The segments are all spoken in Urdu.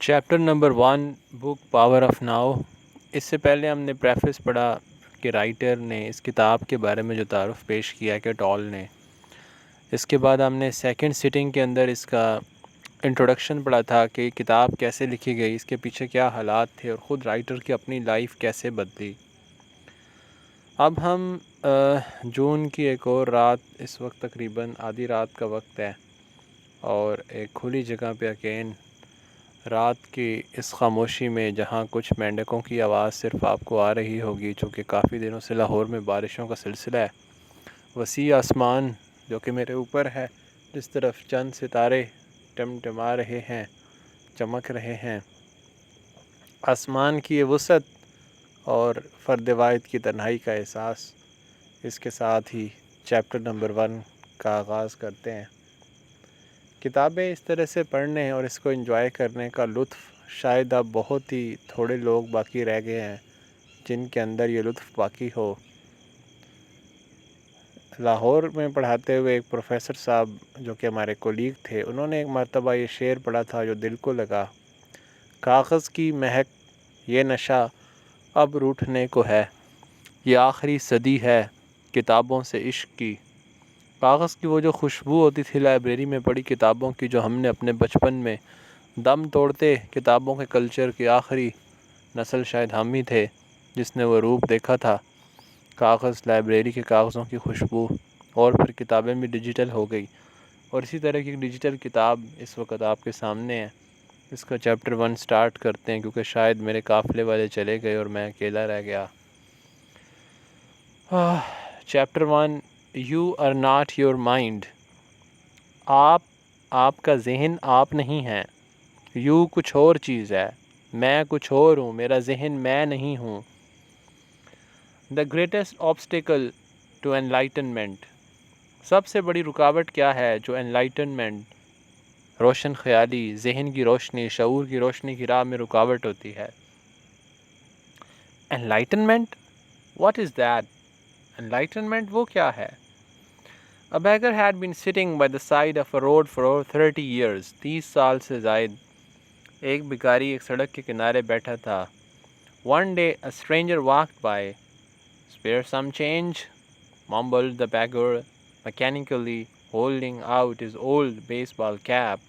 Chapter number 1 book power of now. اس سے پہلے ہم نے پریفس پڑھا کہ رائٹر نے اس کتاب کے بارے میں جو تعارف پیش کیا کہ ٹال نے۔ اس کے بعد ہم نے سیکنڈ سٹنگ کے اندر اس کا انٹروڈکشن پڑھا تھا کہ کتاب کیسے لکھی گئی، اس کے پیچھے کیا حالات تھے اور خود رائٹر کی اپنی لائف کیسے بدلی۔ اب ہم جون کی ایک اور رات، اس وقت تقریباً آدھی رات کا وقت ہے اور ایک کھلی جگہ پہ اکین رات کی اس خاموشی میں، جہاں کچھ مینڈکوں کی آواز صرف آپ کو آ رہی ہوگی، چونکہ کافی دنوں سے لاہور میں بارشوں کا سلسلہ ہے۔ وسیع آسمان جو کہ میرے اوپر ہے، جس طرف چند ستارے ٹمٹما رہے ہیں، چمک رہے ہیں۔ آسمان کی یہ وسعت اور فرد واحد کی تنہائی کا احساس، اس کے ساتھ ہی چیپٹر نمبر 1 کا آغاز کرتے ہیں۔ کتابیں اس طرح سے پڑھنے اور اس کو انجوائے کرنے کا لطف شاید اب بہت ہی تھوڑے لوگ باقی رہ گئے ہیں جن کے اندر یہ لطف باقی ہو۔ لاہور میں پڑھاتے ہوئے ایک پروفیسر صاحب جو کہ ہمارے کولیگ تھے، انہوں نے ایک مرتبہ یہ شعر پڑھا تھا جو دل کو لگا۔ کاغذ کی مہک یہ نشہ اب روٹھنے کو ہے، یہ آخری صدی ہے کتابوں سے عشق کی۔ کاغذ کی وہ جو خوشبو ہوتی تھی لائبریری میں پڑھی کتابوں کی، جو ہم نے اپنے بچپن میں دم توڑتے کتابوں کے کلچر کی آخری نسل شاید ہم ہی تھے جس نے وہ روپ دیکھا تھا۔ کاغذ، لائبریری کے کاغذوں کی خوشبو، اور پھر کتابیں بھی ڈیجیٹل ہو گئی، اور اسی طرح کی ڈیجیٹل کتاب اس وقت آپ کے سامنے ہے۔ اس کا چیپٹر 1 سٹارٹ کرتے ہیں، کیونکہ شاید میرے قافلے والے چلے گئے اور میں اکیلا رہ گیا۔ Chapter 1 you are not your mind. آپ کا ذہن آپ نہیں ہے۔ یو کچھ اور چیز ہے، میں کچھ اور ہوں، میرا ذہن میں نہیں ہوں۔ The greatest obstacle to enlightenment. سب سے بڑی رکاوٹ کیا ہے جو انلائٹنمنٹ، روشن خیالی، ذہن کی روشنی، شعور کی روشنی کی راہ میں رکاوٹ ہوتی ہے۔ Enlightenment, what is that? Enlightenment وہ کیا ہے؟ A beggar had been sitting by the side of a road for over 30 years. 30 سال سے زائد ایک بھکاری ایک سڑک کے کنارے بیٹھا تھا۔ One day a stranger walked by. Spare some change, mumbled the beggar, mechanically holding out his old baseball cap.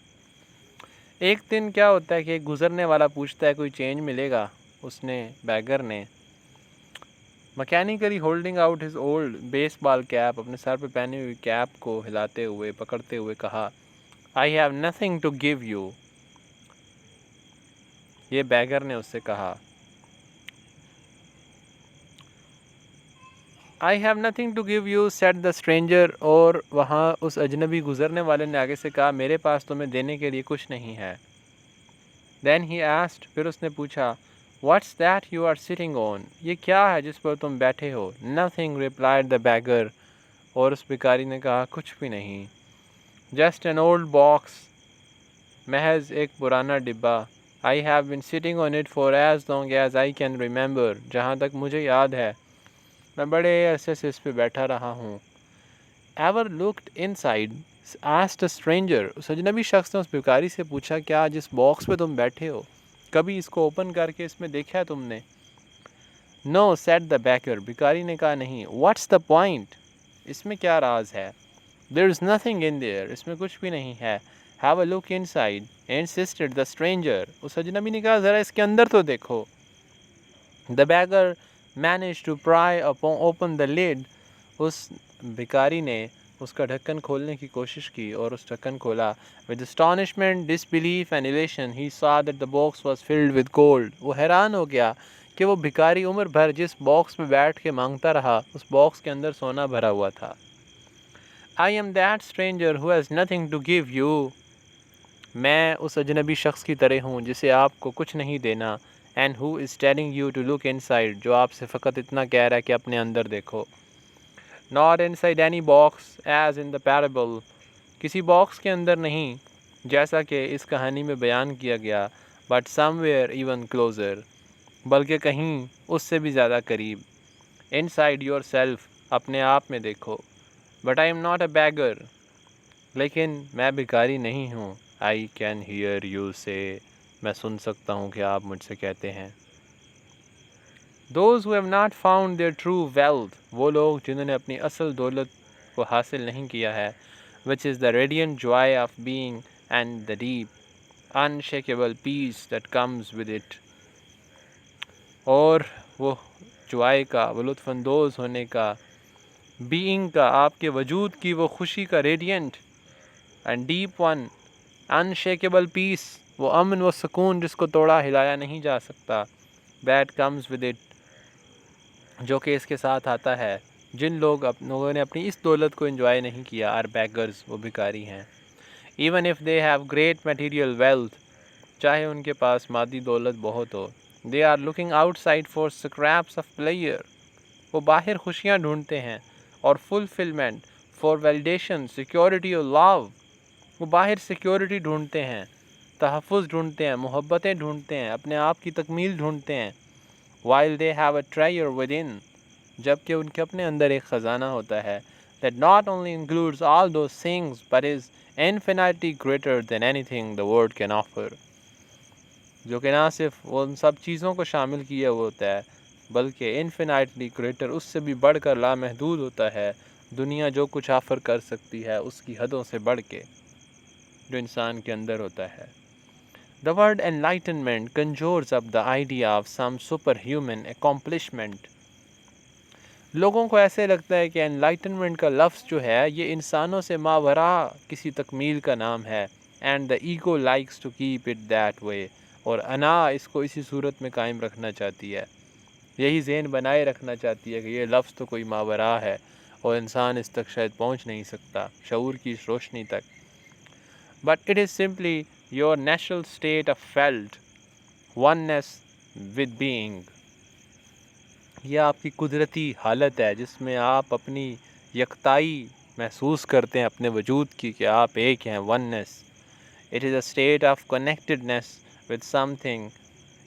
ایک دن کیا ہوتا ہے کہ ایک گزرنے والا پوچھتا ہے کوئی چینج ملے گا؟ اس نے، بیگر نے میکینیکلی ہولڈنگ آؤٹ ہز اولڈ بیس بال کیپ، اپنے سر پہ پہنی ہوئی کیپ کو ہلاتے ہوئے، پکڑتے ہوئے کہا، I have nothing to give you. یہ بیگر نے اس سے کہا، I have nothing to give you said the stranger, اور وہاں اس اجنبی گزرنے والے نے آگے سے کہا، میرے پاس تمہیں دینے کے لیے کچھ نہیں ہے۔ دین ہی آسکڈ، پھر اس نے پوچھا، what's that you are sitting on? یہ کیا ہے جس پر تم بیٹھے ہو؟ نتھنگ ریپلائڈ دا بیگر، اور اس بھکاری نے کہا، کچھ بھی نہیں۔ جسٹ این اولڈ باکس، محض ایک پرانا ڈبہ۔ I have been sitting on it far as long as I can remember, جہاں تک مجھے یاد ہے میں بڑے عرصے سے اس پہ بیٹھا رہا ہوں۔ Ever looked inside? Asked a stranger, اس اجنبی شخص نے اس بھکاری سے پوچھا، کیا جس باکس پہ تم بیٹھے ہو کبھی اس کو اوپن کر کے اس میں دیکھا ہے تم نے؟ نو سیڈ دا بیگر، بھکاری نے کہا، نہیں۔ What's the point? اس میں کیا راز ہے؟ دیر از نتھنگ ان دیئر، اس میں کچھ بھی نہیں ہے۔ Have a look inside insisted the stranger, اس اجنبی نے کہا، ذرا اس کے اندر تو دیکھو۔ The beggar manage to pry open the lid, اس بھکاری نے اس کا ڈھکن کھولنے کی کوشش کی اور اس ڈھکن کھولا۔ With astonishment, disbelief and elation he saw that the box was filled with gold. وہ حیران ہو گیا کہ وہ بھکاری عمر بھر جس باکس میں بیٹھ کے مانگتا رہا، اس باکس کے اندر سونا بھرا ہوا تھا۔ I am that stranger who has nothing to give you. میں اس اجنبی شخص کی طرح ہوں جسے آپ کو کچھ نہیں دینا، and who is telling you to look inside، جو آپ سے فقط اتنا کہہ رہا ہے کہ اپنے اندر دیکھو۔ Not inside any box as in the parable، کسی باکس کے اندر نہیں جیسا کہ اس کہانی میں بیان کیا گیا، but somewhere even closer، بلکہ کہیں اس سے بھی زیادہ قریب۔ Inside yourself، اپنے آپ میں دیکھو۔ But I am not a beggar، لیکن میں بھکاری نہیں ہوں۔ I can hear you say، میں سن سکتا ہوں کہ آپ مجھ سے کہتے ہیں. Those who have not found their true wealth, وہ لوگ جنہوں نے اپنی اصل دولت کو حاصل نہیں کیا ہے, which is the radiant joy of being and the deep, unshakable peace that comes with it. اور وہ جوائے کا، وہ لطف اندوز ہونے کا، بینگ کا، آپ کے وجود کی وہ خوشی کا ریڈینٹ اینڈ ڈیپ ون، انشیکیبل پیس، وہ امن و سکون جس کو توڑا ہلایا نہیں جا سکتا، دیٹ کمز ود اٹ، جو کہ اس کے ساتھ آتا ہے. جن لوگوں نے اپنی اس دولت کو انجوائے نہیں کیا، آر بیگرز، وہ بھکاری ہیں. Even if they have great material wealth, چاہے ان کے پاس مادی دولت بہت ہو، they are looking outside for scraps of pleasure, وہ باہر خوشیاں ڈھونڈتے ہیں اور فلفلمنٹ، فار ویلیڈیشن، سیکیورٹی اور لو، وہ باہر سیکیورٹی ڈھونڈتے ہیں، تحفظ ڈھونڈتے ہیں، محبتیں ڈھونڈتے ہیں، اپنے آپ کی تکمیل ڈھونڈتے ہیں. while they have a treasure within، جبکہ ان کے اپنے اندر ایک خزانہ ہوتا ہے، that not only includes all those things but is infinitely greater than anything the world can offer، جو کہ نہ صرف ان سب چیزوں کو شامل کیا ہوا ہوتا ہے بلکہ infinitely greater، اس سے بھی بڑھ کر لامحدود ہوتا ہے. دنیا جو کچھ آفر کر سکتی ہے اس کی حدوں سے بڑھ کے جو انسان کے اندر ہوتا ہے. The word enlightenment conjures up the idea of some superhuman accomplishment. لوگوں کو ایسے لگتا ہے کہ enlightenment کا لفظ جو ہے یہ انسانوں سے ماوراء کسی تکمیل کا نام ہے. And the ego likes to keep it that way. اور انا اس کو اسی صورت میں قائم رکھنا چاہتی ہے، یہی ذہن بنائے رکھنا چاہتی ہے کہ یہ لفظ تو کوئی ماوراء ہے اور انسان اس تک شاید پہنچ نہیں سکتا، شعور کی اس روشنی تک. But it is simply your natural state of felt oneness with being. یہ آپ کی قدرتی حالت ہے جس میں آپ اپنی یکتائی محسوس کرتے ہیں اپنے وجود کی، کہ آپ ایک ہیں، oneness. It is a state of connectedness with something.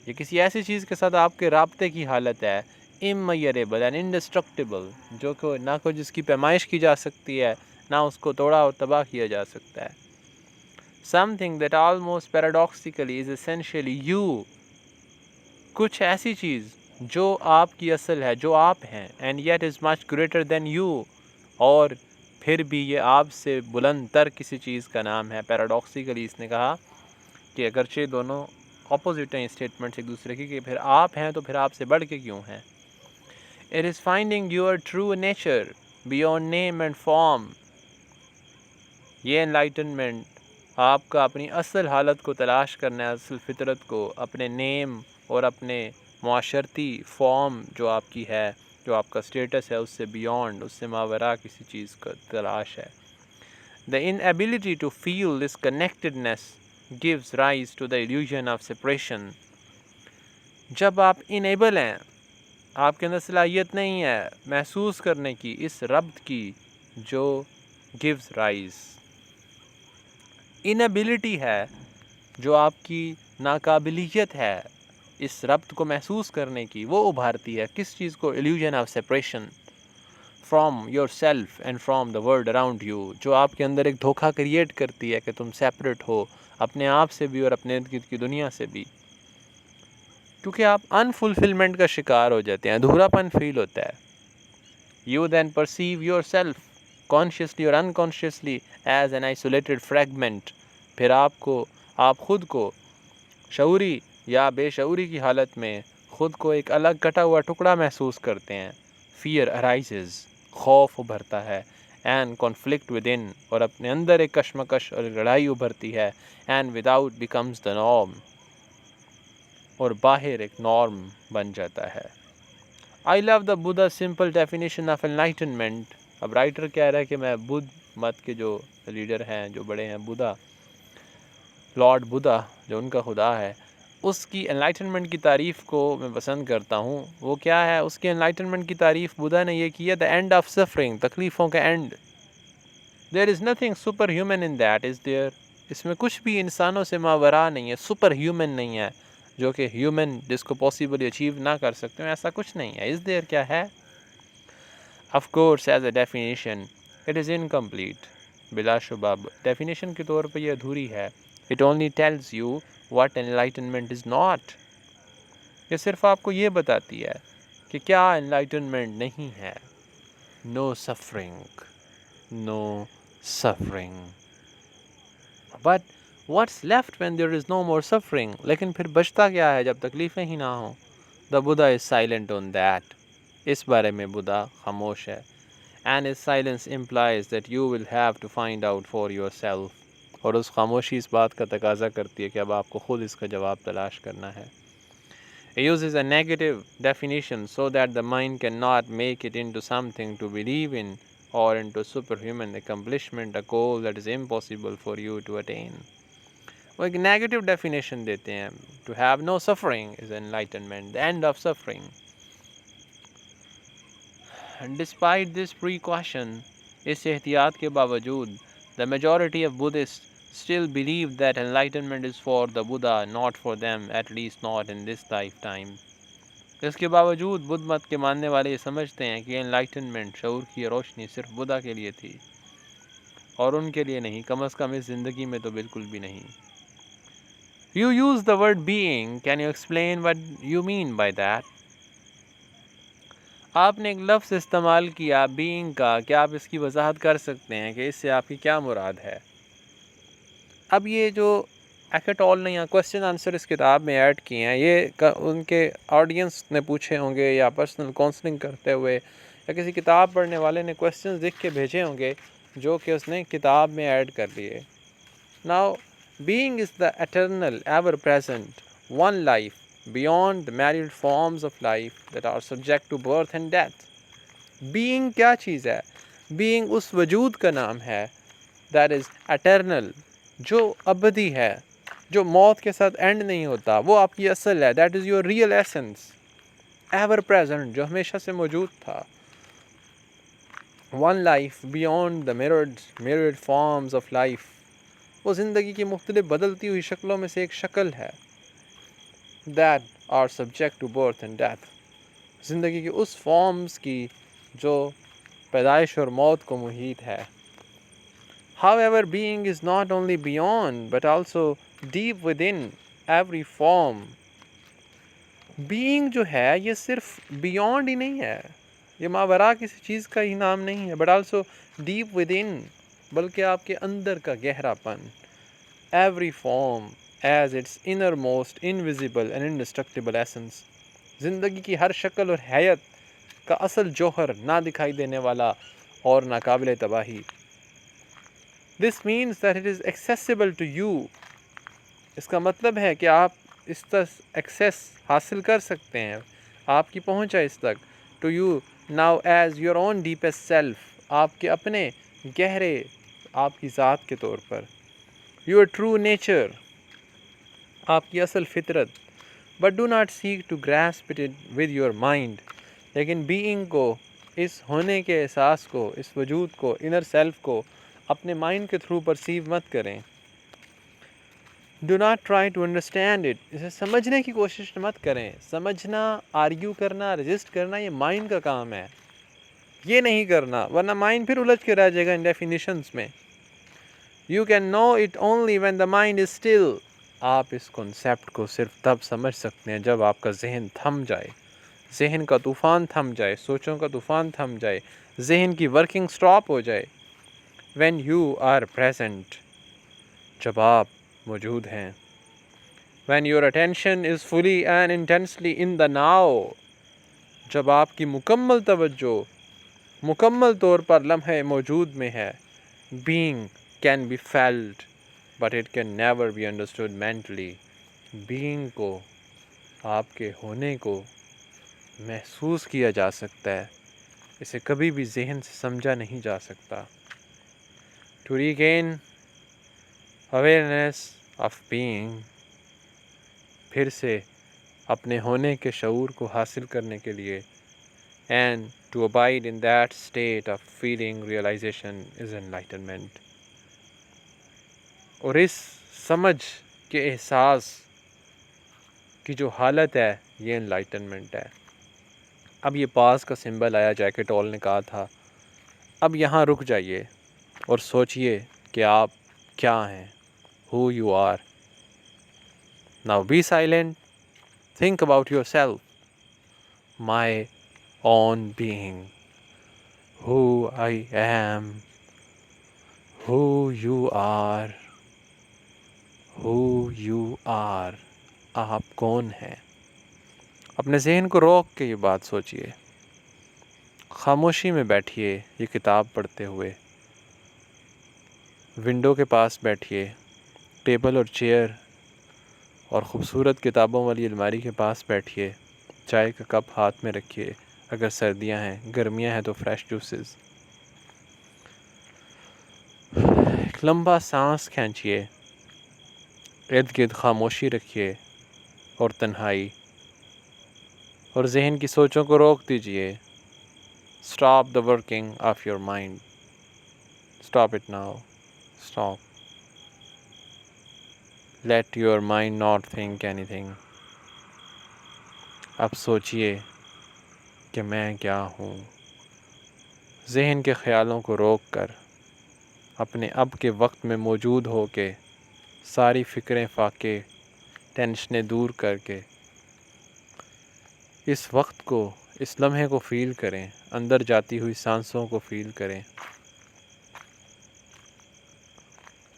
یہ کسی ایسی چیز کے ساتھ آپ کے رابطے کی حالت ہے، immeasurable and indestructible، جو کہ نہ کوئی جس کی پیمائش کی جا سکتی ہے، نہ اس کو توڑا اور تباہ کیا جا سکتا ہے. Something that almost paradoxically is essentially you، کچھ ایسی چیز جو آپ کی اصل ہے، جو آپ ہیں، and yet is much greater than you، اور پھر بھی یہ آپ سے بلند تر کسی چیز کا نام ہے. پیراڈاکسیکلی اس نے کہا کہ اگرچہ دونوں اپوزٹ ہیں اسٹیٹمنٹس ایک دوسرے کی، کہ پھر آپ ہیں تو پھر آپ سے بڑھ کے کیوں ہیں. It is finding your true nature beyond name and form. یہ enlightenment آپ کا اپنی اصل حالت کو تلاش کرنا ہے، اصل فطرت کو، اپنے نیم اور اپنے معاشرتی فارم جو آپ کی ہے، جو آپ کا سٹیٹس ہے، اس سے بیونڈ، اس سے ماوراء کسی چیز کا تلاش ہے. The inability to feel this connectedness gives rise to the illusion of separation. جب آپ انیبل ہیں، آپ کے اندر صلاحیت نہیں ہے محسوس کرنے کی اس ربط کی جو gives rise، inability ہے جو آپ کی ناقابلیت ہے اس ربط کو محسوس کرنے کی، وہ ابھارتی ہے کس چیز کو؟ illusion of separation from yourself and from the world around you، جو آپ کے اندر ایک دھوکہ کریٹ کرتی ہے کہ تم سیپریٹ ہو اپنے آپ سے بھی اور اپنے ارد گرد کی دنیا سے بھی، کیونکہ آپ انفلفلمنٹ کا شکار ہو جاتے ہیں، ادھورا پن فیل ہوتا ہے. You then perceive yourself consciously or unconsciously as an isolated fragment، پھر آپ خود کو شعوری یا بے شعوری کی حالت میں خود کو ایک الگ کٹا ہوا ٹکڑا محسوس کرتے ہیں. Fear arises، خوف ابھرتا ہے. And conflict within، اور اپنے اندر ایک کشمکش اور لڑائی ابھرتی ہے. And without becomes the norm، اور باہر ایک نارم بن جاتا ہے. I love the Buddha's simple definition of enlightenment. اب رائٹر کہہ رہا ہے کہ میں بدھ مت کے جو لیڈر ہیں، جو بڑے ہیں، بدھا، لارڈ بدھا جو ان کا خدا ہے، اس کی انلائٹنمنٹ کی تعریف کو میں پسند کرتا ہوں. وہ کیا ہے؟ اس کی انلائٹنمنٹ کی تعریف بدھا نے یہ کی ہے، the end of suffering، تکلیفوں کا and. There is nothing superhuman in that، is there؟ اس میں کچھ بھی انسانوں سے ماوراء نہیں ہے، سپر ہیومن نہیں ہے، جو کہ ہیومن جس کو پاسبلی اچیو نہ کر سکتے ہیں، ایسا کچھ نہیں ہے. از دیر کیا ہے؟ Of course as a definition it is incomplete, بلا شبہ ڈیفینیشن کے طور پہ یہ ادھوری ہے. It only tells you what enlightenment is not. یہ صرف آپ کو یہ بتاتی ہے کہ کیا enlightenment نہیں ہے. No suffering. No suffering. But what's left when there is no more suffering? لیکن پھر بچتا کیا ہے جب تکلیفیں ہی نہ ہوں؟ The Buddha is silent on that. اس بارے میں بدھا خاموش ہے. And his silence implies that you will have to find out for yourself. اور اس خاموشی اس بات کا تقاضا کرتی ہے کہ اب آپ کو خود اس کا جواب تلاش کرنا ہے. He uses a negative definition so that the mind cannot make it into something to believe in or into superhuman accomplishment, a goal that is impossible for you to attain. وہ ایک نیگیٹو ڈیفینیشن دیتے ہیں. To have no suffering is enlightenment, the end of suffering. Despite this precaution, اس احتیاط کے باوجود, the majority of Buddhists still believe that enlightenment is for the Buddha, not for them, at least not in this lifetime. اس کے باوجود بدھ مت کے ماننے والے یہ سمجھتے ہیں کہ انلائٹنمنٹ شعور کی روشنی صرف بدھا کے لیے تھی اور ان کے لیے نہیں, کم از کم اس زندگی میں تو بالکل بھی نہیں. You use the word being. Can you explain what you mean by that? آپ نے ایک لفظ استعمال کیا بینگ کا, کیا آپ اس کی وضاحت کر سکتے ہیں کہ اس سے آپ کی کیا مراد ہے؟ اب یہ جو ایکٹول نے یہاں کوشچن آنسر اس کتاب میں ایڈ کیے ہیں, یہ ان کے آڈینس نے پوچھے ہوں گے یا پرسنل کاؤنسلنگ کرتے ہوئے یا کسی کتاب پڑھنے والے نے کوشچنز لکھ کے بھیجے ہوں گے جو کہ اس نے کتاب میں ایڈ کر لیے. Now, being is the eternal, ever present, one life, beyond the myriad forms of life that are subject to birth and death. Being کیا چیز ہے؟ Being اس وجود کا نام ہے that is eternal, جو ابدی ہے, جو موت کے ساتھ اینڈ نہیں ہوتا, وہ آپ کی اصل ہے. That is your real essence. Ever present, جو ہمیشہ سے موجود تھا. One life beyond the myriad forms of life. وہ زندگی کی مختلف بدلتی ہوئی شکلوں میں سے ایک شکل ہے. That are subject to birth and death. زندگی کی اس فارمز کی جو پیدائش اور موت کو محیط ہے. However, being is not only beyond but also deep within every form. Being جو ہے یہ صرف beyond ہی نہیں ہے, یہ ماوراء کسی چیز کا ہی نام نہیں ہے, but also deep within, بلکہ آپ کے اندر کا گہرا پن. Every form as its innermost invisible and indestructible essence. زندگی کی ہر شکل اور حیت کا اصل جوہر, نہ دکھائی دینے والا اور ناقابل تباہی. This means that it is accessible to you. اس کا مطلب ہے کہ آپ اس تک ایکسیس حاصل کر سکتے ہیں, آپ کی پہنچ ہے اس تک. To you now as your own deepest self, آپ کے اپنے گہرے آپ کی ذات کے طور پر. Your true nature, آپ کی اصل فطرت. But do not seek to grasp it with your mind. لیکن being کو, اس ہونے کے احساس کو, اس وجود کو, inner self کو اپنے مائنڈ کے تھرو پرسیو مت کریں. Do not try to understand it. اسے سمجھنے کی کوشش مت کریں. سمجھنا, آرگیو کرنا, رجسٹ کرنا, یہ مائنڈ کا کام ہے. یہ نہیں کرنا, ورنہ مائنڈ پھر الجھ کے رہ جائے گا ان ڈیفینیشنز میں. You can know it only when the mind is still. آپ اس کنسیپٹ کو صرف تب سمجھ سکتے ہیں جب آپ کا ذہن تھم جائے, ذہن کا طوفان تھم جائے, سوچوں کا طوفان تھم جائے, ذہن کی ورکنگ سٹاپ ہو جائے. When you are present, جب آپ موجود ہیں. When your attention is fully and intensely in the now, جب آپ کی مکمل توجہ مکمل طور پر لمحے موجود میں ہے. Being can be felt, but it can never be understood mentally. Being کو, آپ کے ہونے کو محسوس کیا جا سکتا ہے, اسے کبھی بھی ذہن سے سمجھا نہیں جا سکتا. To regain awareness of being, پھر سے اپنے ہونے کے شعور کو حاصل کرنے کے لیے, and to abide in that state of feeling realization is enlightenment. اور اس سمجھ کے احساس کی جو حالت ہے یہ انلائٹنمنٹ ہے. اب یہ پاس کا سمبل آیا, جیکٹ آل نے کہا تھا, اب یہاں رک جائیے اور سوچئے کہ آپ کیا ہیں, who you are. Now be silent, think about yourself, my own being, who I am, who you are, who you are. آپ کون ہیں؟ اپنے ذہن کو روک کے یہ بات سوچئے، خاموشی میں بیٹھیے یہ کتاب پڑھتے ہوئے، ونڈو کے پاس بیٹھیے، ٹیبل اور چیئر اور خوبصورت کتابوں والی الماری کے پاس بیٹھیے، چائے کا کپ ہاتھ میں رکھیے، اگر سردیاں ہیں، گرمیاں ہیں تو فریش جوسز، ایک لمبا سانس کھینچیے، ارد گرد خاموشی رکھیے اور تنہائی، اور ذہن کی سوچوں کو روک دیجئے. Stop the working of your mind. Stop it now. Stop. Let your mind not think anything. اب سوچئے کہ میں کیا ہوں. ذہن کے خیالوں کو روک کر اپنے اب کے وقت میں موجود ہو کے ساری فکریں فاقے ٹینشنیں دور کر کے اس وقت کو، اس لمحے کو فیل کریں، اندر جاتی ہوئی سانسوں کو فیل کریں.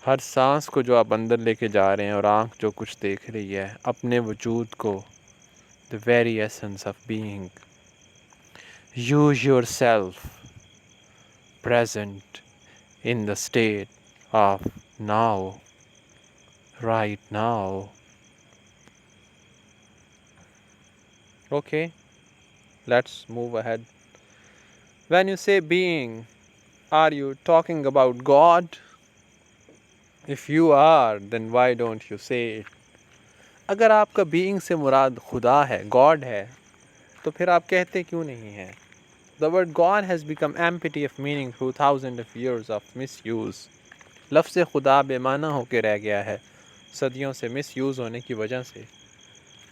ہر سانس کو جو آپ اندر لے کے جا رہے ہیں اور آنکھ جو کچھ دیکھ رہی ہے، اپنے وجود کو، the very essence of being. Use yourself present in the state of now, right now. Okay, let's move ahead. When you say being, are you talking about God? If you are, then why don't you say it? اگر آپ کا being سے مراد خدا ہے، God ہے، تو پھر آپ کہتے کیوں نہیں ہیں؟ The word God has become empty of meaning through thousands of years of misuse. لفظ خدا بے معنی ہو کے رہ گیا ہے صدیوں سے مس یوز ہونے کی وجہ سے.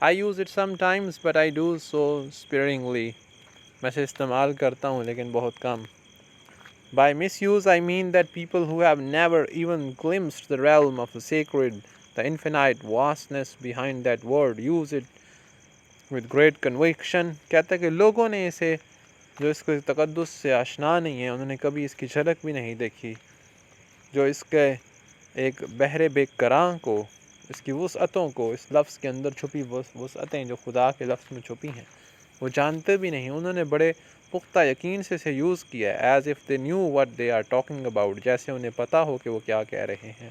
I use it sometimes but I do so sparingly. میں اسے استعمال کرتا ہوں لیکن بہت کم. By misuse I mean that people who have never even glimpsed the realm of the sacred, the infinite vastness behind that word, use it with great conviction. کہتا ہے کہ لوگوں نے اسے، جو اس کے تقدس سے آشنا نہیں ہیں، انہوں نے کبھی اس کی جھلک بھی نہیں دیکھی، جو اس کے ایک بحر بے کراں کو، اس کی وسعتوں کو، اس لفظ کے اندر چھپی وسعتیں جو خدا کے لفظ میں چھپی ہیں، وہ جانتے بھی نہیں. انہوں نے بڑے پختہ یقین سے اسے یوز کیا ہے، as if they knew what they are talking about, جیسے انہیں پتہ ہو کہ وہ کیا کہہ رہے ہیں.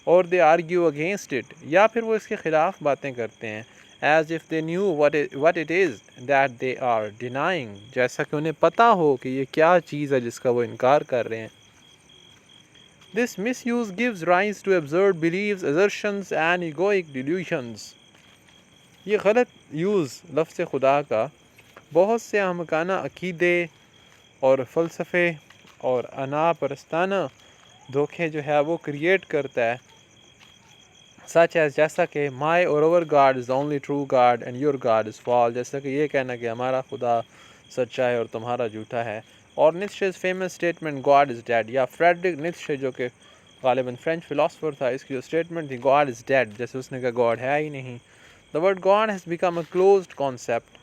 اور دے آرگیو اگینسٹ اٹ، یا پھر وہ اس کے خلاف باتیں کرتے ہیں، as if they knew what it is that they are denying, جیسا کہ انہیں پتہ ہو کہ یہ کیا چیز ہے جس کا وہ انکار کر رہے ہیں. This misuse gives rise to absurd beliefs, assertions and egoic delusions. یہ غلط یوز لفظ خدا کا بہت سے احمقانہ عقیدے اور فلسفے اور انا پرستانہ دھوکے جو ہے وہ کریٹ کرتا ہے. سچ ایز، جیسا کہ my or our God is the only true God and your God is false، جیسا کہ یہ کہنا کہ ہمارا خدا سچا ہے اور تمہارا جھوٹا ہے. اور Nietzsche famous statement God is dead، یا فریڈرک نیتشے جو کہ غالباً فرینچ فلاسفر تھا، اس کی جو اسٹیٹمنٹ تھی God is dead، جیسے اس نے کہا God ہے ہی نہیں. The word God has become a closed concept.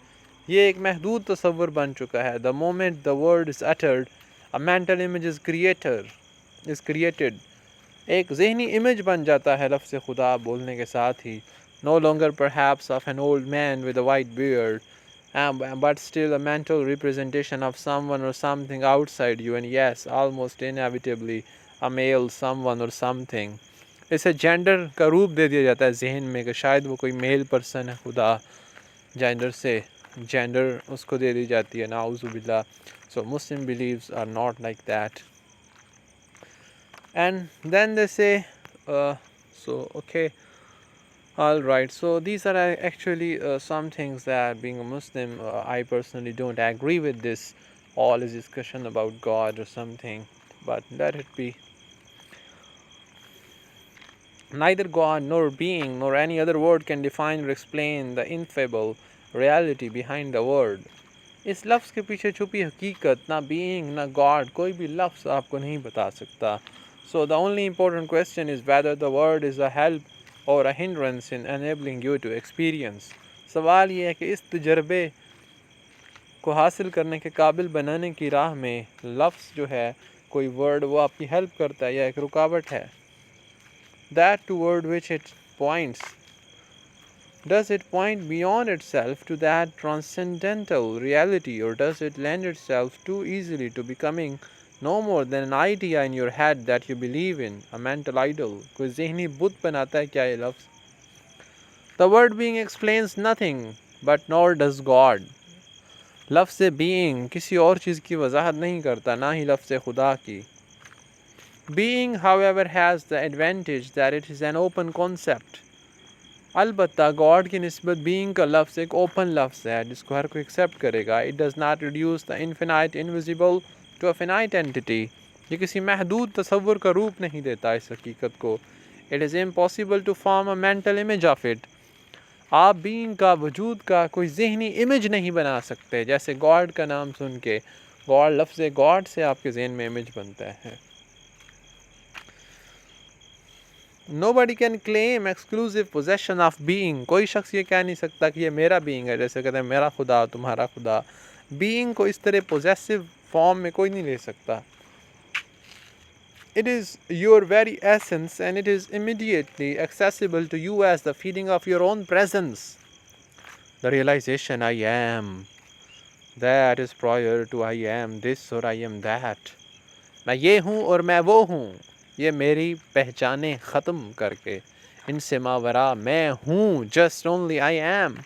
یہ ایک محدود تصور بن چکا ہے. The moment the word is uttered, a mental image is created. ایک ذہنی امیج بن جاتا ہے لفظ خدا بولنے کے ساتھ ہی. No longer perhaps of an old man with a white beard, but still a mental representation of someone or something outside you, and yes, almost inevitably a male someone or something. اسے جینڈر کا روپ دے دیا جاتا ہے ذہن میں کہ شاید وہ کوئی میل پرسن ہے. خدا جینڈر سے جینڈر اس کو دے دی جاتی ہے، نعوذ باللہ. So Muslim beliefs are not like that. And then they say, okay, all right. So these are actually some things that being a Muslim, I personally don't agree with this all this discussion about God or something, but let it be. Neither God nor being nor any other word can define or explain the ineffable reality behind the word. اس لفظ کے پیچھے چھپی حقیقت، نہ being نہ God، کوئی بھی لفظ آپ کو نہیں بتا سکتا. So the only important question is whether the word is a help or a hindrance in enabling you to experience. سوال یہ ہے کہ اس تجربے کو حاصل کرنے کے قابل بنانے کی راہ میں لفظ جو ہے کوئی ورڈ وہ آپ کی ہیلپ کرتا ہے یا ایک رکاوٹ ہے. That toward which it points, does it point beyond itself to that transcendental reality, or does it lend itself too easily to becoming no more than an idea in your head that you believe in, a mental idol? کوئی ذہنی بت بناتا ہے کیا یہ لفظ؟ The word being explains nothing, but nor does God. لفظ being کسی اور چیز کی وضاحت نہیں کرتا، نہ ہی لفظ خدا کی. Being, however, has the advantage that it is an open concept. البتہ گاڈ کی نسبت being کا لفظ ایک اوپن لفظ ہے جس کو ہر کوئی ایکسیپٹ کرے گا. It does not reduce the infinite invisible to a finite entity. یہ کسی محدود تصور کا روپ نہیں دیتا اس حقیقت کو. It is impossible to form a mental image of it. آپ being کا، وجود کا کوئی ذہنی امیج نہیں بنا سکتے. جیسے گاڈ کا نام سن کے گاڈ، لفظ گاڈ سے آپ کے ذہن میں امیج بنتا ہے. Nobody can claim exclusive possession of being. کوئی شخص یہ کہہ نہیں سکتا کہ یہ میرا being ہے، جیسے کہتے ہیں میرا خدا تمہارا خدا. being کو اس طرح possessive form میں کوئی نہیں لے سکتا. It is your very essence and it is immediately accessible to you as the feeling of your own presence. The realization I am, that is prior to I am this or I am that. میں یہ ہوں اور میں وہ ہوں، یہ میری پہچانیں ختم کر کے ان سے ماورا میں ہوں. just only I am,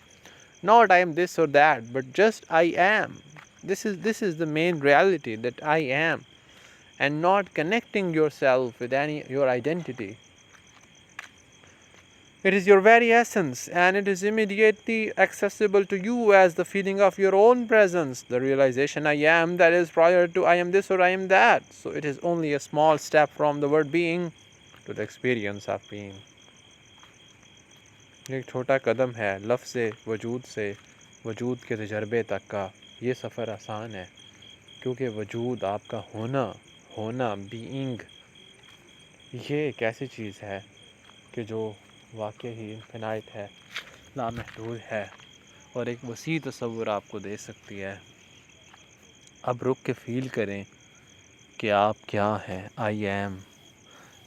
not I am this or that, but just I am. This is the main reality, that I am, and not connecting yourself with your identity. It is your very essence, and it is immediately accessible to you as the feeling of your own presence, the realization I am, that is prior to I am this or I am that. So it is only a small step from the word being to the experience of being. ایک چھوٹا قدم ہے لفظ وجود سے وجود کے تجربے تک کا. یہ سفر آسان ہے کیونکہ وجود آپ کا ہونا being، یہ ایک ایسی چیز ہے کہ جو واقع ہی انفینائٹ ہے، لامحدود ہے، اور ایک وسیع تصور آپ کو دے سکتی ہے. اب رک کے فیل کریں کہ آپ کیا ہیں. آئی ایم،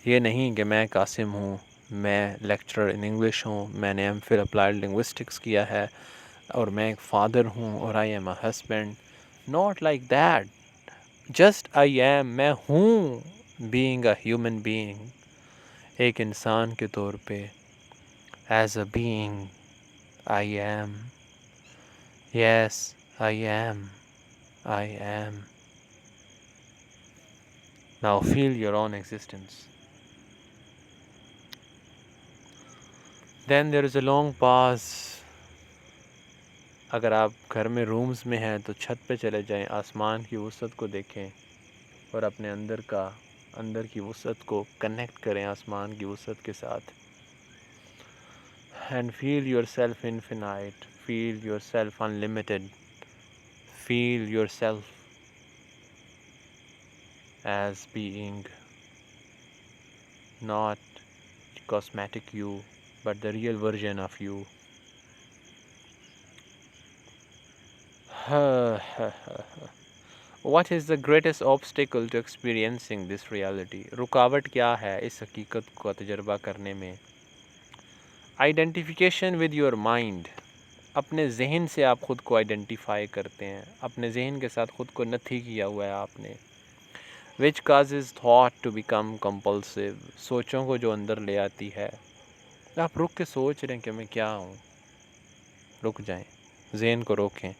یہ نہیں کہ میں قاسم ہوں، میں لیکچرر ان انگلش ہوں، میں نے ایم فل اپلائڈ لنگوسٹکس کیا ہے اور میں ایک فادر ہوں اور I am a husband. Not like that, just I am, میں ہوں. بینگ اے ہیومن بینگ، ایک انسان کے طور پہ. As a being I am, yes I am, I am. Now feel your own existence. Then there is a long pause. اگر آپ گھر میں رومز میں ہیں تو چھت پہ چلے جائیں، آسمان کی وسعت کو دیکھیں اور اپنے اندر کی وسعت کو کنیکٹ کریں آسمان کی وسعت کے ساتھ. And feel yourself infinite, feel yourself unlimited, feel yourself as being not cosmetic you, but the real version of you. What is the greatest obstacle to experiencing this reality? رکاوٹ کیا ہے اس حقیقت کو تجربہ کرنے میں؟ Identification with your mind. اپنے ذہن سے آپ خود کو آئیڈینٹیفائی کرتے ہیں، اپنے ذہن کے ساتھ خود کو نتھی کیا ہوا ہے آپ نے. which causes thought to become compulsive. سوچوں کو جو اندر لے آتی ہے. آپ رک کے سوچ رہے ہیں کہ میں کیا ہوں، رک جائیں، ذہن کو روکیں.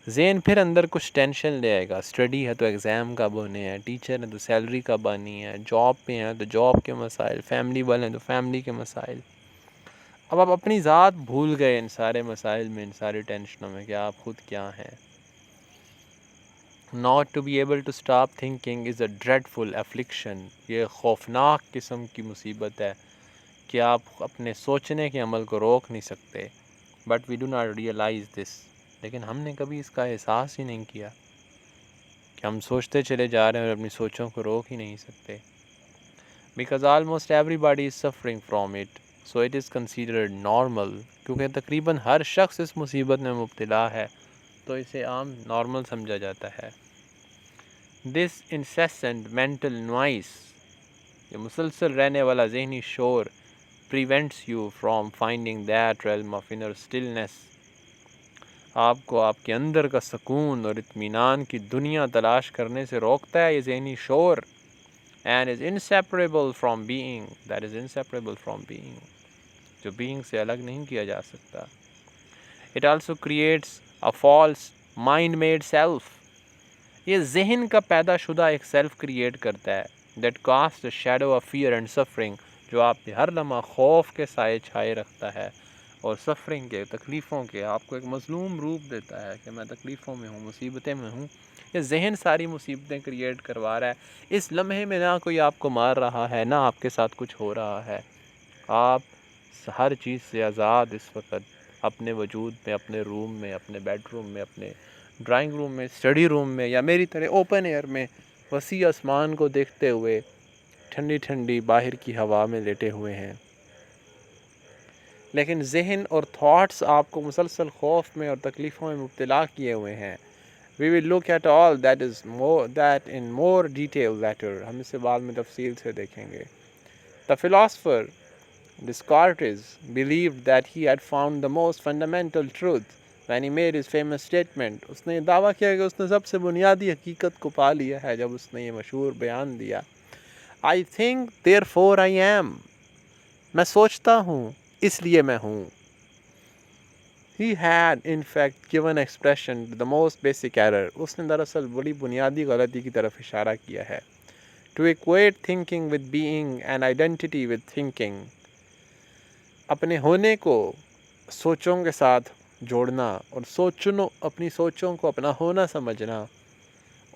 ذہن پھر اندر کچھ ٹینشن لے آئے گا. اسٹڈی ہے تو ایگزام کب ہونے ہیں، ٹیچر ہیں تو سیلری کب آنی ہے، جاب پہ ہیں تو جاب کے مسائل، فیملی والے ہیں تو فیملی کے مسائل. اب آپ اپنی ذات بھول گئے ان سارے مسائل میں، ان ساری ٹینشنوں میں کہ آپ خود کیا ہیں. Not to be able to stop thinking is a dreadful affliction. یہ خوفناک قسم کی مصیبت ہے کہ آپ اپنے سوچنے کے عمل کو روک نہیں سکتے. But we do not realize this. لیکن ہم نے کبھی اس کا احساس ہی نہیں کیا کہ ہم سوچتے چلے جا رہے ہیں اور اپنی سوچوں کو روک ہی نہیں سکتے. because almost everybody is suffering from it, so it is considered normal. کیونکہ تقریباً ہر شخص اس مصیبت میں مبتلا ہے تو اسے عام نارمل سمجھا جاتا ہے. This incessant mental noise, یہ مسلسل رہنے والا ذہنی شور, prevents you from finding that realm of inner stillness. آپ کو آپ کے اندر کا سکون اور اطمینان کی دنیا تلاش کرنے سے روکتا ہے یہ ذہنی شور. And is inseparable from being, that is inseparable from being, جو being سے الگ نہیں کیا جا سکتا. It also creates a false mind-made self. یہ ذہن کا پیدا شدہ ایک سیلف کریٹ کرتا ہے. That casts a shadow of fear and suffering, جو آپ پہ ہر لمحہ خوف کے سائے چھائے رکھتا ہے اور سفرنگ کے, تکلیفوں کے, آپ کو ایک مظلوم روپ دیتا ہے کہ میں تکلیفوں میں ہوں, مصیبتیں میں ہوں. یہ ذہن ساری مصیبتیں کریٹ کروا رہا ہے. اس لمحے میں نہ کوئی آپ کو مار رہا ہے, نہ آپ کے ساتھ کچھ ہو رہا ہے. آپ ہر چیز سے آزاد اس وقت اپنے وجود میں, اپنے روم میں, اپنے بیڈ روم میں, اپنے ڈرائنگ روم میں, اسٹڈی روم میں, یا میری طرح اوپن ایئر میں وسیع آسمان کو دیکھتے ہوئے ٹھنڈی ٹھنڈی باہر کی ہوا میں لیٹے ہوئے ہیں. لیکن ذہن اور تھاٹس آپ کو مسلسل خوف میں اور تکلیفوں میں مبتلا کیے ہوئے ہیں. We will look at all that in more detail later. ہم اسے بعد میں تفصیل سے دیکھیں گے. The philosopher Descartes believed that he had found the most fundamental truth when he made his famous statement. اس نے یہ دعویٰ کیا کہ اس نے سب سے بنیادی حقیقت کو پا لیا ہے جب اس نے یہ مشہور بیان دیا. I think therefore I am. میں سوچتا ہوں اس لیے میں ہوں. He had in fact given expression to the most basic error. اس نے دراصل بڑی بنیادی غلطی کی طرف اشارہ کیا ہے. To equate thinking with being and identity with thinking. اپنے ہونے کو سوچوں کے ساتھ جوڑنا اور اپنی سوچوں کو اپنا ہونا سمجھنا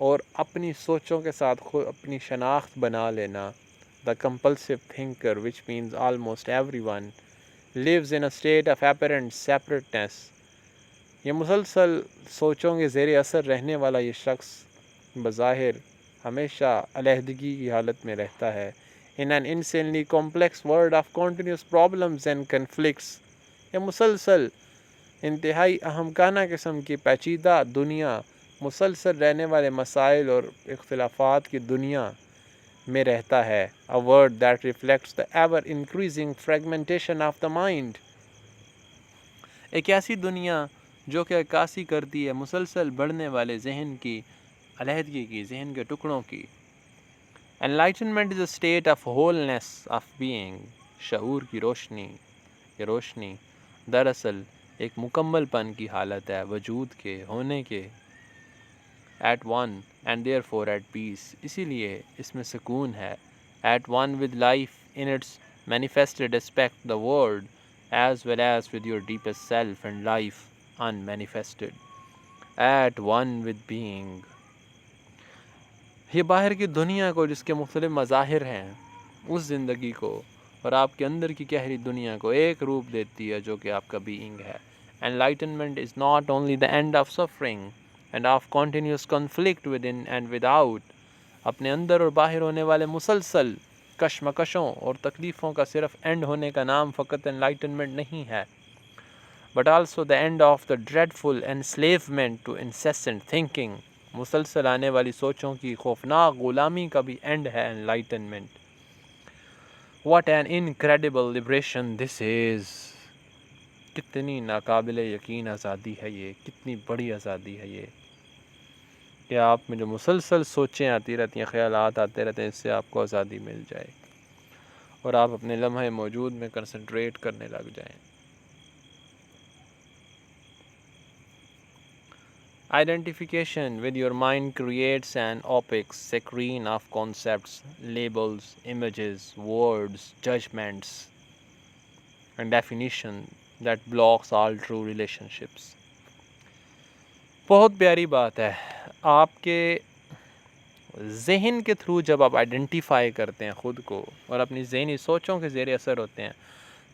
اور اپنی سوچوں کے ساتھ خود اپنی شناخت بنا لینا. The compulsive thinker, which means almost everyone, lives in a state of apparent separateness. یہ مسلسل سوچوں کے زیر اثر رہنے والا یہ شخص بظاہر ہمیشہ علیحدگی کی حالت میں رہتا ہے. In an insanely complex world of continuous problems and conflicts. یہ مسلسل انتہائی احمقانہ قسم کی پیچیدہ دنیا, مسلسل رہنے والے مسائل اور اختلافات کی دنیا میں رہتا ہے. A word that reflects the ever increasing fragmentation of the mind. ایک ایسی دنیا جو کہ عکاسی کرتی ہے مسلسل بڑھنے والے ذہن کی علیحدگی کی, ذہن کے ٹکڑوں کی. Enlightenment is a state of wholeness of being. شعور کی روشنی, یہ روشنی دراصل ایک مکمل پن کی حالت ہے, وجود کے, ہونے کے. At one and therefore at peace. اسی لیے اس میں سکون ہے. At one with life in its manifested aspect, the world, as well as with your deepest self and life unmanifested. At one with being. یہ باہر کی دنیا کو جس کے مختلف مظاہر ہیں, اس زندگی کو اور آپ کے اندر کی گہری دنیا کو ایک روپ دیتی ہے جو کہ آپ کا بینگ ہے. Enlightenment is not only the end of suffering and of continuous conflict within and without. اپنے اندر اور باہر ہونے والے مسلسل کشمکشوں اور تکلیفوں کا صرف اینڈ ہونے کا نام فقط enlightenment نہیں ہے, but also the end of the dreadful enslavement to incessant thinking. مسلسل آنے والی سوچوں کی خوفناک غلامی کا بھی اینڈ ہے enlightenment. What an incredible liberation this is. کتنی ناقابل یقین آزادی ہے یہ, کتنی بڑی آزادی ہے یہ کہ آپ میں جو مسلسل سوچیں آتی رہتی ہیں, خیالات آتے رہتے ہیں, اس سے آپ کو آزادی مل جائے اور آپ اپنے لمحے موجود میں کنسنٹریٹ کرنے لگ جائیں. Identification with your mind creates an opaque screen of concepts, labels, images, words, judgments, and definition that blocks all true relationships. بہت پیاری بات ہے. آپ کے ذہن کے تھرو جب آپ آئیڈینٹیفائی کرتے ہیں خود کو اور اپنی ذہنی سوچوں کے زیر اثر ہوتے ہیں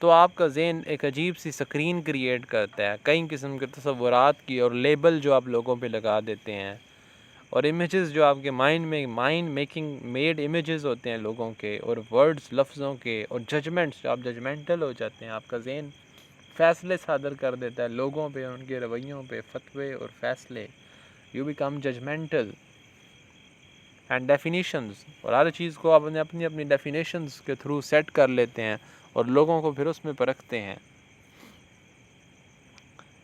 تو آپ کا ذہن ایک عجیب سی سکرین کریٹ کرتا ہے, کئی قسم کے تصورات کی اور لیبل جو آپ لوگوں پہ لگا دیتے ہیں اور امیجز جو آپ کے مائنڈ میکنگ میڈ امیجز ہوتے ہیں لوگوں کے، اور ورڈز لفظوں کے، اور ججمنٹس جو آپ ججمنٹل ہو جاتے ہیں، آپ کا ذہن فیصلے صادر کر دیتا ہے لوگوں پہ، ان کے رویوں پہ، فتوے اور فیصلے. You become judgemental. And definitions, اور ہر چیز کو آپ اپنی ڈیفینیشنز کے تھرو سیٹ کر لیتے ہیں اور لوگوں کو پھر اس میں پرکھتے ہیں.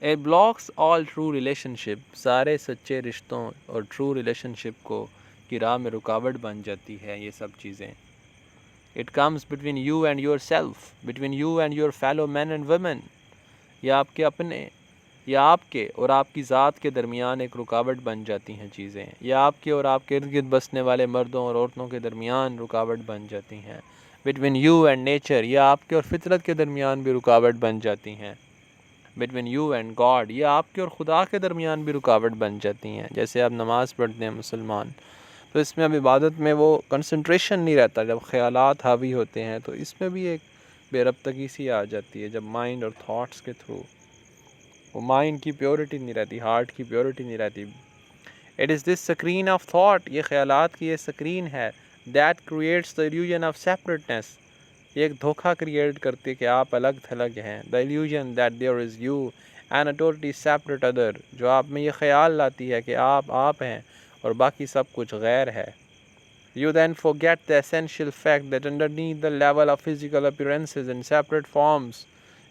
اے بلاکس آل ٹرو ریلیشن شپ، سارے سچے رشتوں اور ٹرو ریلیشن شپ کو کی راہ میں رکاوٹ بن جاتی ہے یہ سب چیزیں. It comes between you and yourself, between you and your fellow man and women. یا آپ کے اپنے، یا آپ کے اور آپ کی ذات کے درمیان ایک رکاوٹ بن جاتی ہیں چیزیں، یا آپ کے اور آپ کے ارد گرد بسنے والے مردوں اور عورتوں کے درمیان رکاوٹ بن جاتی ہیں. بٹوین یو اینڈ نیچر، یا آپ کے اور فطرت کے درمیان بھی رکاوٹ بن جاتی ہیں. بٹوین یو اینڈ گاڈ، یا آپ کے اور خدا کے درمیان بھی رکاوٹ بن جاتی ہیں. جیسے آپ نماز پڑھتے ہیں مسلمان، تو اس میں اب عبادت میں وہ کنسنٹریشن نہیں رہتا، جب خیالات حاوی ہوتے ہیں تو اس میں بھی ایک بے ربطگی سی آ جاتی ہے، جب مائنڈ اور تھاٹس کے تھرو وہ مائنڈ کی پیورٹی نہیں رہتی، ہارٹ کی پیورٹی نہیں رہتی. It is this screen of thought, یہ خیالات کی یہ اسکرین ہے، that creates the illusion of separateness, یہ ایک دھوکہ کریٹ کرتی ہے کہ آپ الگ تھلگ ہیں. دا illusion that there is you and a totally separate other, جو آپ میں یہ خیال لاتی ہے کہ آپ ہیں اور باقی سب کچھ غیر ہے. You then forget the essential fact that underneath the level of physical appearances in separate forms,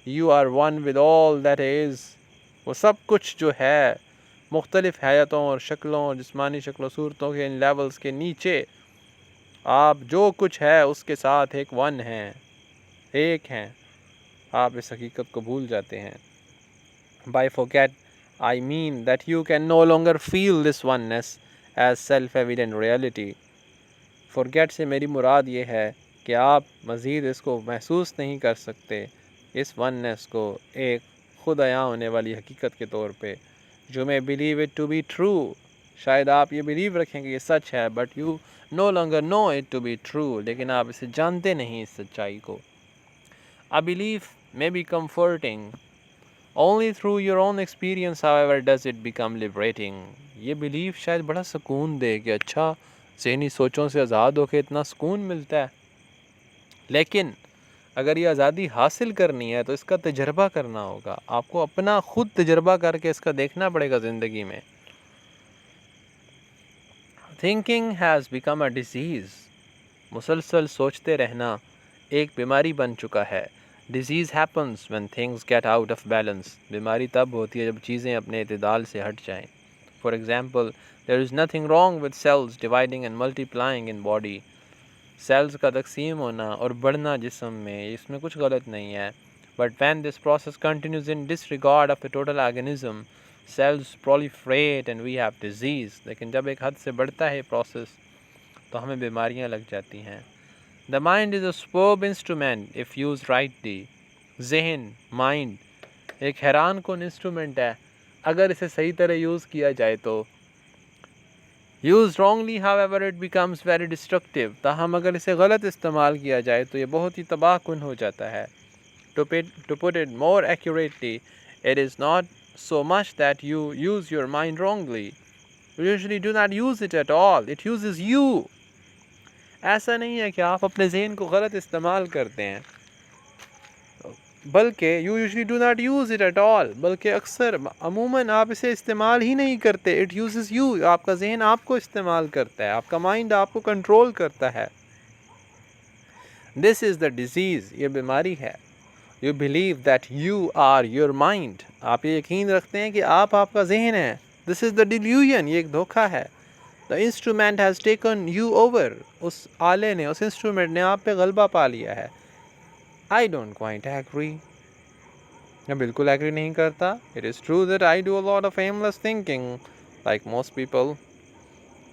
you are one with all that is. وہ سب کچھ جو ہے مختلف حیاتوں اور شکلوں اور جسمانی شکل و صورتوں کے ان لیولز کے نیچے، آپ جو کچھ ہے اس کے ساتھ ایک ون ہیں، ایک ہیں. آپ اس حقیقت کو بھول جاتے ہیں. By forget, I mean that you can no longer feel this oneness as self-evident reality. Forget سے میری مراد یہ ہے کہ آپ مزید اس کو محسوس نہیں کر سکتے، اس وننس کو ایک خود عیاں ہونے والی حقیقت کے طور پہ. You may believe it to be true، شاید آپ یہ بلیو رکھیں کہ یہ سچ ہے، but you no longer know it to be true، لیکن آپ اسے جانتے نہیں اس سچائی کو. A belief may be comforting only through your own experience، however does it become liberating. یہ بلیف شاید بڑا سکون دے کہ اچھا ذہنی سوچوں سے آزاد ہو کے اتنا سکون ملتا ہے، لیکن اگر یہ آزادی حاصل کرنی ہے تو اس کا تجربہ کرنا ہوگا. آپ کو اپنا خود تجربہ کر کے اس کا دیکھنا پڑے گا زندگی میں. Thinking has become a disease، مسلسل سوچتے رہنا ایک بیماری بن چکا ہے. Disease happens when things get out of balance، بیماری تب ہوتی ہے جب چیزیں اپنے اعتدال سے ہٹ جائیں. For example, there is nothing wrong with cells dividing and multiplying in body. Cells کا تقسیم ہونا اور بڑھنا جسم میں، اس میں کچھ غلط نہیں ہے. But when this process continues in disregard of the total organism, cells proliferate and we have disease. لیکن جب ایک حد سے بڑھتا ہے پروسیس تو ہمیں بیماریاں لگ جاتی ہیں. The mind is a superb instrument if used rightly. ذہن، مائنڈ ایک حیران کن انسٹرومنٹ ہے اگر اسے صحیح طرح یوز کیا جائے تو. Used wrongly, however, it becomes very destructive. تاہم اگر اسے غلط استعمال کیا جائے تو یہ بہت ہی تباہ کن ہو جاتا ہے. To put it more accurately, it is not so much that you use your mind wrongly. You usually do not use it at all. It uses you. ایسا نہیں ہے کہ آپ اپنے ذہن کو غلط استعمال کرتے ہیں، بلکہ you usually do not use it at all، بلکہ اکثر عموماً آپ اسے استعمال ہی نہیں کرتے. It uses you، آپ کا ذہن آپ کو استعمال کرتا ہے، آپ کا مائنڈ آپ کو کنٹرول کرتا ہے. This is the disease، یہ بیماری ہے. You believe that you are your mind، آپ یہ یقین رکھتے ہیں کہ آپ کا ذہن ہے. This is the delusion، یہ ایک دھوکہ ہے. The instrument has taken you over، اس آلے نے، اس انسٹرومنٹ نے آپ پہ غلبہ پا لیا ہے. I don't quite agree، میں بالکل ایگری نہیں کرتا. It is true that I do a lot of aimless thinking like most people،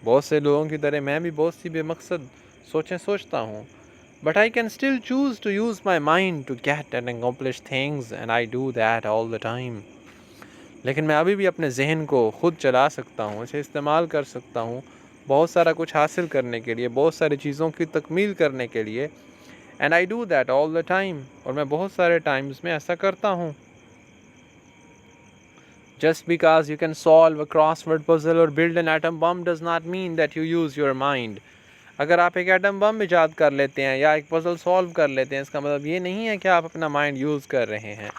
بہت سے لوگوں کی طرح میں بھی بہت سی بے مقصد سوچیں سوچتا ہوں. But I can still choose to use my mind to get and accomplish things and I do that all the time. لیکن میں ابھی بھی اپنے ذہن کو خود چلا سکتا ہوں، اسے استعمال کر سکتا ہوں بہت سارا کچھ حاصل کرنے کے لیے، بہت ساری چیزوں کی تکمیل کرنے کے لیے. And I do that all the time، اور میں بہت سارے ٹائمز میں ایسا کرتا ہوں. Just because you can solve a crossword puzzle or build an atom bomb does not mean that you use your mind. اگر آپ ایک ایٹم بم ایجاد کر لیتے ہیں یا ایک پزل سالو کر لیتے ہیں، اس کا مطلب یہ نہیں ہے کہ آپ اپنا مائنڈ یوز کر رہے ہیں.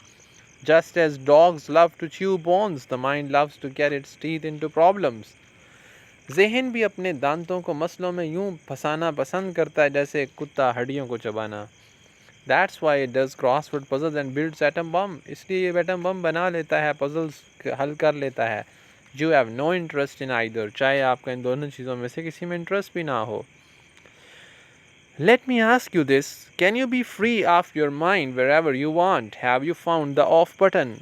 Just as dogs love to chew bones, the mind loves to get its teeth into problems. ذہن بھی اپنے دانتوں کو مسئلوں میں یوں پھنسانا پسند کرتا ہے جیسے کتا ہڈیوں کو چبانا. That's why it does crossword puzzles and builds atom bomb. اس لیے یہ ایٹم بم بنا لیتا ہے، پزلز حل کر لیتا ہے. You have no interest in either. چاہے آپ کا ان دونوں چیزوں میں سے کسی میں انٹرسٹ بھی نہ ہو. Let me ask you this. Can you be free of your mind wherever you want? Have you found the off button?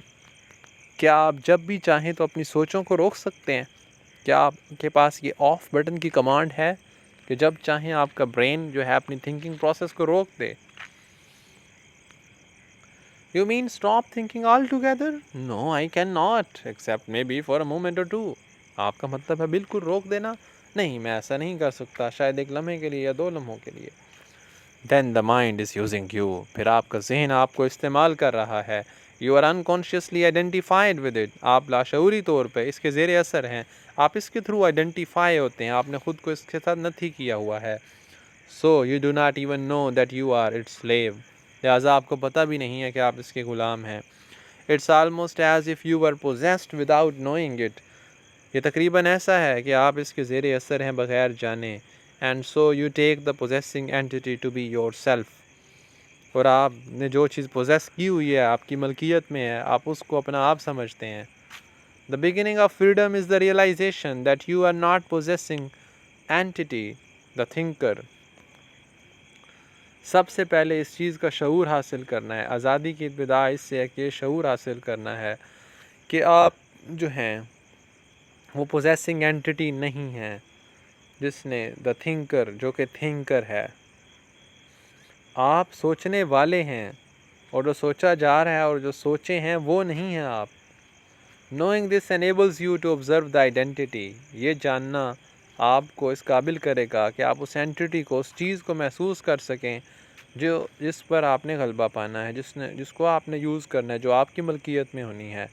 کیا آپ جب بھی چاہیں تو اپنی سوچوں کو روک سکتے ہیں؟ کیا آپ کے پاس یہ آف بٹن کی کمانڈ ہے کہ جب چاہیں آپ کا برین جو ہے اپنی تھنکنگ پروسیس کو روک دے؟ You mean stop thinking altogether? No, I cannot, except maybe for a moment or two. آپ کا مطلب ہے بالکل روک دینا؟ نہیں، میں ایسا نہیں کر سکتا، شاید ایک لمحے کے لیے یا 2 لمحوں کے لیے. Then the mind is using you. پھر آپ کا ذہن آپ کو استعمال کر رہا ہے. You are unconsciously identified with it. آپ لاشعوری طور پہ اس کے زیر اثر ہیں. آپ اس کے تھرو آئیڈینٹیفائی ہوتے ہیں. آپ نے خود کو اس کے ساتھ نتھی کیا ہوا ہے. So you do not even know that you are its slave. لہٰذا آپ کو پتہ بھی نہیں ہے کہ آپ اس کے غلام ہیں. It's almost as if you were possessed without knowing it. یہ تقریباً ایسا ہے کہ آپ اس کے زیر اثر ہیں بغیر جانے. And so you take the possessing entity to be yourself. اور آپ نے جو چیز پوزیس کی ہوئی ہے، آپ کی ملکیت میں ہے، آپ اس کو اپنا آپ سمجھتے ہیں. The beginning of freedom is the realization that you are not possessing entity, the thinker. سب سے پہلے اس چیز کا شعور حاصل کرنا ہے. آزادی کی ابتدا اس سے ہے کہ یہ شعور حاصل کرنا ہے کہ آپ جو ہیں وہ پوزیسنگ اینٹی نہیں ہیں، جس نے دا تھنکر جو کہ تھنکر ہے. آپ سوچنے والے ہیں اور جو سوچا جا رہا ہے اور جو سوچے ہیں وہ نہیں ہیں آپ. Knowing this enables you to observe the identity. یہ جاننا آپ کو اس قابل کرے گا کہ آپ اس اینٹی کو، اس چیز کو محسوس کر سکیں جس پر آپ نے غلبہ پانا ہے، جس کو آپ نے یوز کرنا ہے، جو آپ کی ملکیت میں ہونی ہے.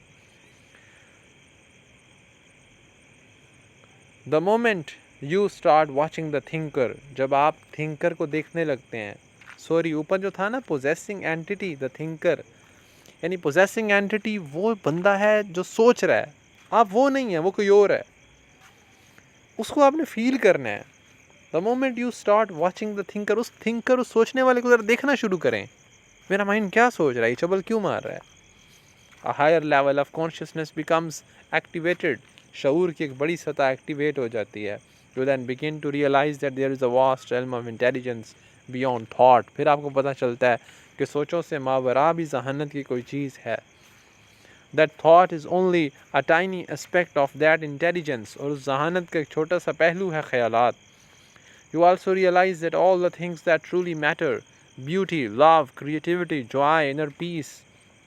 The moment you start watching the thinker, جب آپ تھنکر کو دیکھنے لگتے ہیں، اوپر جو تھا نا possessing entity the thinker، یعنی possessing entity وہ بندہ ہے جو سوچ رہا ہے، آپ وہ نہیں ہیں، وہ کوئی اور ہے. اس کو آپ نے فیل کرنا ہے. The moment you start watching the thinker، اس تھنکر، اس سوچنے والے کو ذرا دیکھنا شروع کریں. میرا مائنڈ کیا سوچ رہا ہے، یہ چبل کیوں مار رہا ہے. A higher level of consciousness becomes activated. شعور کی ایک بڑی سطح ایکٹیویٹ ہو جاتی ہے. You then begin to realize that there is a vast realm of intelligence beyond thought. پھر آپ کو پتہ چلتا ہے کہ سوچوں سے ماوراء بھی ذہانت کی کوئی چیز ہے. That thought is only a tiny aspect of that intelligence. اور اس ذہانت کا ایک چھوٹا سا پہلو ہے خیالات. You also realize that all the things that truly matter, beauty, love, creativity, joy, inner peace,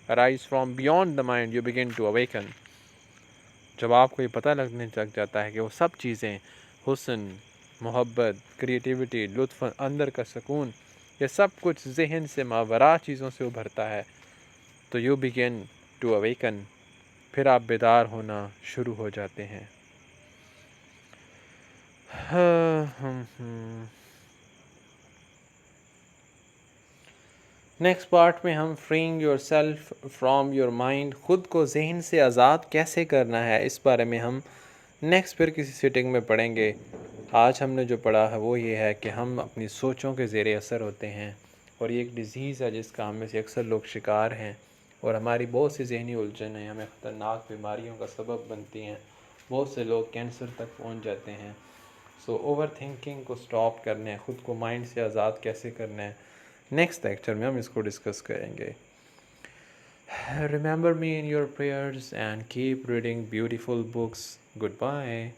arise from beyond the mind. You begin to awaken. جب آپ کو یہ پتہ لگنے لگ جاتا ہے کہ وہ سب چیزیں، حسن، محبت، کریٹیوٹی، لطف، اندر کا سکون، یہ سب کچھ ذہن سے ماوراء چیزوں سے ابھرتا ہے، تو یو بگن ٹو اویکن، پھر آپ بیدار ہونا شروع ہو جاتے ہیں. نیکسٹ پارٹ میں ہم freeing your self from your mind, خود کو ذہن سے آزاد کیسے کرنا ہے، اس بارے میں ہم نیکسٹ پھر کسی سیٹنگ میں پڑھیں گے. آج ہم نے جو پڑھا ہے وہ یہ ہے کہ ہم اپنی سوچوں کے زیر اثر ہوتے ہیں، اور یہ ایک ڈیزیز ہے جس کا ہم میں سے اکثر لوگ شکار ہیں، اور ہماری بہت سی ذہنی الجھنیں ہمیں خطرناک بیماریوں کا سبب بنتی ہیں. بہت سے لوگ کینسر تک پہنچ جاتے ہیں. سو اوور تھنکنگ کو سٹاپ کرنا ہے، خود کو مائنڈ سے آزاد کیسے کرنا ہے، نیکسٹ لیکچر میں ہم اس کو ڈسکس کریں گے. Remember me in your prayers and keep reading beautiful books. Good bye.